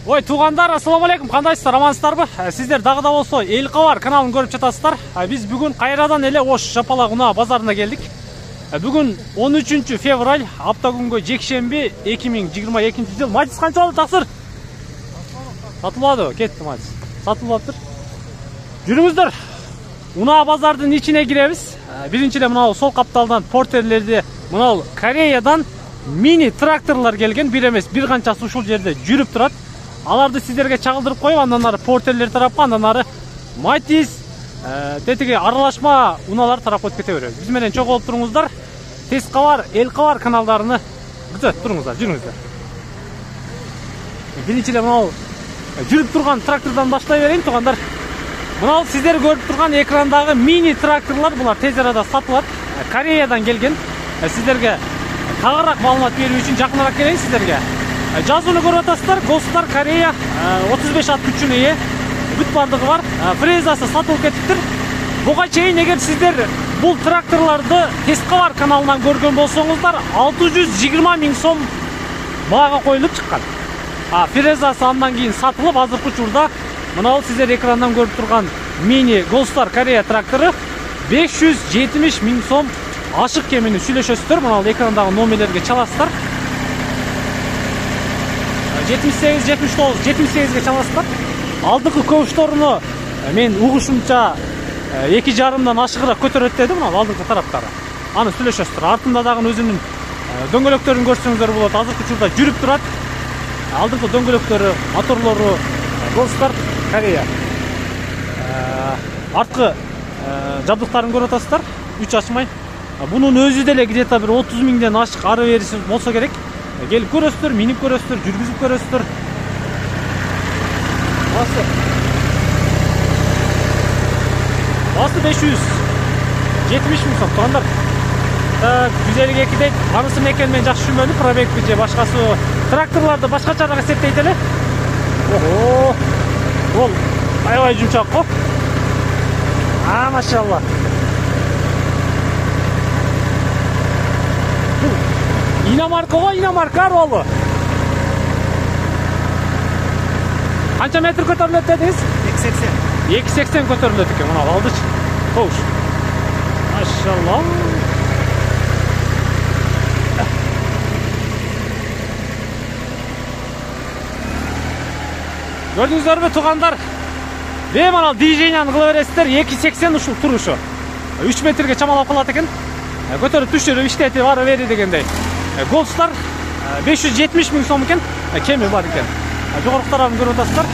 Ой, туғандар, ассаламу алейкум, қандайсыздар, амансыздарбы? Сіздер дагы да болсо Эл Кабар каналын көрүп жатасыздар. Биз бүгүн кайрадан эле Ош Жапалак унаа базарына келдик. Бүгүн 13 февраль, апта күнгө жекшемби 2022 жыл. Матис канча болду, таксыр? Сатылбады, кетти матис. Сатылып атыр. Жүрүңүздөр. Унаа базардын ичине киребиз. Биринчиден мына сол капталдан портерлерди, мына Кореядан мини тракторлар келген, бир эмес, бир канчасы ушул жерде жүрүп турат. Аларды сіздерге чагылдырып коюп, андан ары портерлер тарапка, андан ары Матис, тетиги аралашма унаалар тарап өтүп кете беребиз. Биз менен чогуу болуп туруңуздар. Тез Кабар, Эл Кабар каналдарыны күзөтүп туруңуздар, жүрүңүздөр. Биринчиден мына жүрүп турган трактордан башлай берейин, туугандар. Мына сиздер көрүп турган экрандагы мини тракторлар, булар тез арада сатылат. Кореядан келген. Сиздерге тагыраак маалымат берүү үчүн жакыныраак келейин сиздерге. Жазууну көрүп атасыздар, Голстар Корея 35 ат күчүнө ээ, бүт бардыгы бар. Фрезасы сатылып кетиптир. Буга чейин эгер сиздер бул тракторларды Тез Кабар каналынан көргөн болсоңуздар, 620 миң сом баага коюлуп чыккан. Фрезасы андан кийин сатылып, азыркы учурда мына сиздер экрандан көрүп турган мини Голстар Корея трактору 570 миң сом ашык кемини сүйлөшөсүздөр. Мына экрандагы номерлерге чаласыздар. 78, 79, 78-ге чаласыздар. Алдыңкы көбүштөрүнө мен угушумча 2,5-дан ашыгыраак көтөрөт дедим, мына алдыңкы тараптары. Аны сүйлөшөсүздөр. Артында дагы өзүнүн дөңгөлөктөрүн көрсөңүздөр болот. Азыркы учурда жүрүп турат. Алдыңкы дөңгөлөктөрү, моторлору Голстар Корея. Арткы жабдыктарын көрүп атасыздар. 3 ачмай. Бунун өзү деле где-то бир 30 миңден ашык ары бериси болсо керек. Gelip көрөсүздөр, минип көрөсүздөр, жүргүзүп көрөсүздөр. Басы 570 миң сом, туугандар. 152 дейт. Анысы экенин мен жакшы түшүнбөдүм, пробегби же башкасы. Тракторларды башкачараак эсептейт эле. Ого! Ол аябай жумшак го. Машалла. Иномарка ғой, иномарка ролы. Қанша метр көтөрүлөт дедиңиз? 280. 280 көтөрүлөт экен, мына алдыч. Тош. Машалла. Көрдүңүздөрбү, туугандар? Беймалал движенияны кыла бересиздер. 280 ушул турушу. 3 метрге чамалап калат экен. Көтөрүп түшүрүп иштетип ары бери дегендей. Голстар 570 миң сом екен, кеми бар екен. Жогорку тарабын көрүп атасыздар.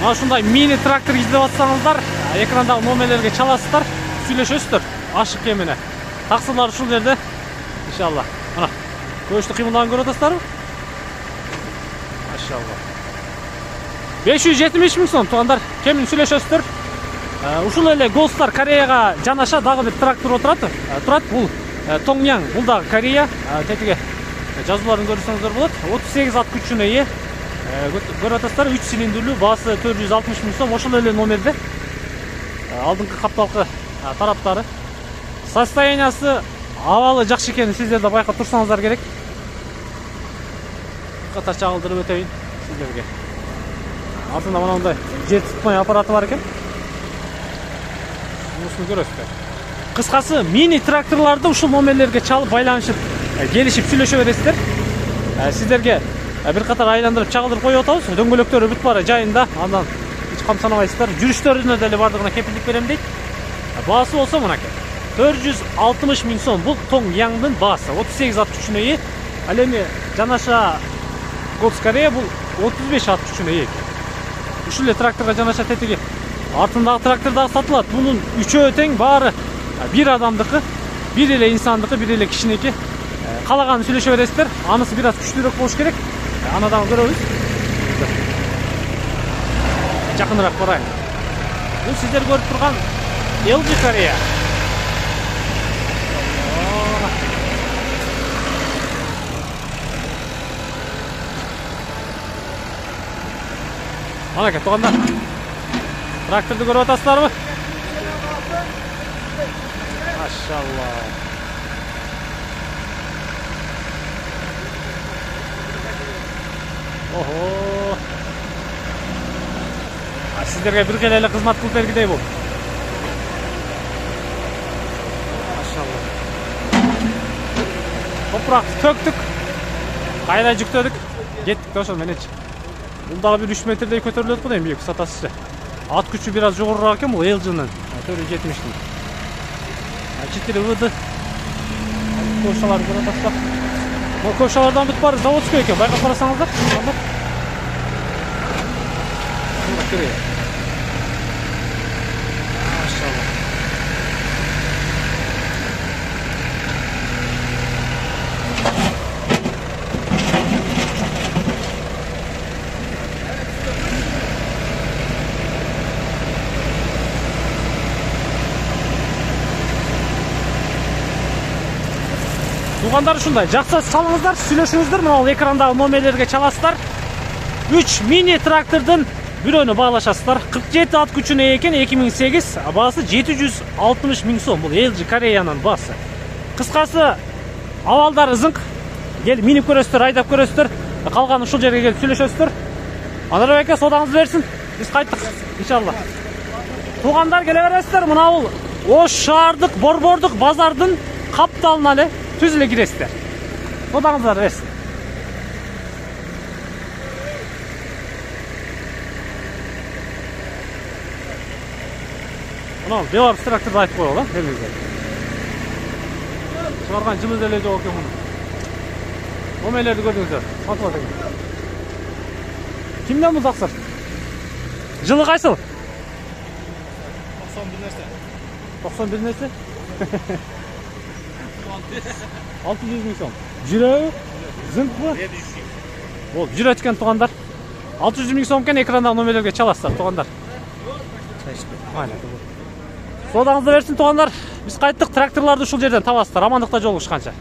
Мына ушундай мини трактор издеп атсаңыздар, экрандагы номерлерге чаласыздар, сүйлөшөсүздөр ашык кемине. Таксылар ушул жерде. Иншалла. Мына көчтү кыймылдарын көрүп атасыздарбы? Машалла. 570 миң сом, туугандар, кемин сүйлөшөсүздөр. Ушул эле Голстар Кореяга жанаша дагы бир трактор турат. Бул Тоңяң, бул дагы Корея. Тетиге жазууларын көрсөңүздөр болот. 38 ат күчүнө ээ. Көрүп атасыздар, 3 цилиндрлүү, баасы 460 миң сом. Ошол эле номерде. Алдыңкы капталкы тараптары. Состояниясы абалы жакшы экенин сиздер да байкап турсаңыздар керек. Ката чагылдырып өтөйүн сиздерге. Артында мынандай жер тутмай аппараты бар екен. Мусunu көрөсүздөр. Кыскасы, мини тракторларды ушул номерлерге чалып, байланышып, келишип сүйлөшө бересиздер. Сиздерге бир катар айландырып чагылдырып коюп атабыз. Дөңгөлөктөрү бүт бара жайында, андан эч камсанабайсыздар. Жүрүштөрүнө деле бардыгына кепилдик берем дейт. Баасы болсо мынакей. 460 миң сом. Бул Тоңяңдын баасы. 38 ат күчүнө ээ. Ал эми жанаша Голстар Корея бул 35 ат күчүнө ээ. Ушул эле тракторго жанаша тетиги артындагы трактор дагы сатылат. Бунун үчөө тең, баары бир адамдыкы, бир эле инсандыкы, бир эле кишиники. Калаганын сүйлөшө бересиздер. Анысы бир аз күчтүүрөөк болуш керек. Аны дагы көрөбүз. Жакыныраак барайын. Бул сиздер көрүп турган LG Корея. Mana tug'anda traktorni ko'ryapsizlarmi? Maşallah. Oho. Sizlerge bir keleyle hizmet kılıp bergidey bu. Maşallah. Toprak töktük. Kayra jüktödük. Gettik doşal men hiç. Bunda bir 3 metrede kötürülüyordu bu da en büyük satası. At gücü biraz жоғарырақ eкен bu елжинен. Töre 70'tin. Çitiri vıdı. Koşalar burada taşlap. Bu koşalardan bit var Zavodskoy eкен. Bayqap қарасаңыздар. Bunda kiriyor. Maşallah. Туғандар ушундай, жақсы салыңыздар, сүйлөшүңүздөр, мына экрандагы номерлерге чаласыздар. 3 мини трактордун бирөөнү баалашасыздар. 47 ат күчүнө экен 2008, баасы 760 миң сом. Бул LG Кореянын баасы. Кыскасы, абалдар ызыңк. Кел минип көрөсүздөр, айдап көрөсүздөр. Калган ушул жерге келип сүйлөшөсүздөр. Анар эке содаңызды берсин. Биз кайттык, иншалла. Туғандар келе бересиздер, мына бул Ош шаардык, борбордук базардын капталына эле түзүлө киресиздер. Содаңыздар берсин. Мына Беларусь тракторду айтып коелу, элиңизде. Чыгарган жылы деле жок экен муну. Номерлерди көрдүңүздөр. Сатып атат экен. Кимден бул таксыр? Жылы кайсыл? 91 нерсе. 91 нерсе? 600 миң сом. Жүрөбү? Зыңкпы? Бол, жүрөт экен тугандар. 600 миң сом экен, экрандагы номерлерге чаласыздар тугандар. Айна. Содаңызды берсин тугандар. Биз кайттык, тракторларды ушул жерден табасыздар. Амандыкта жолугушканча.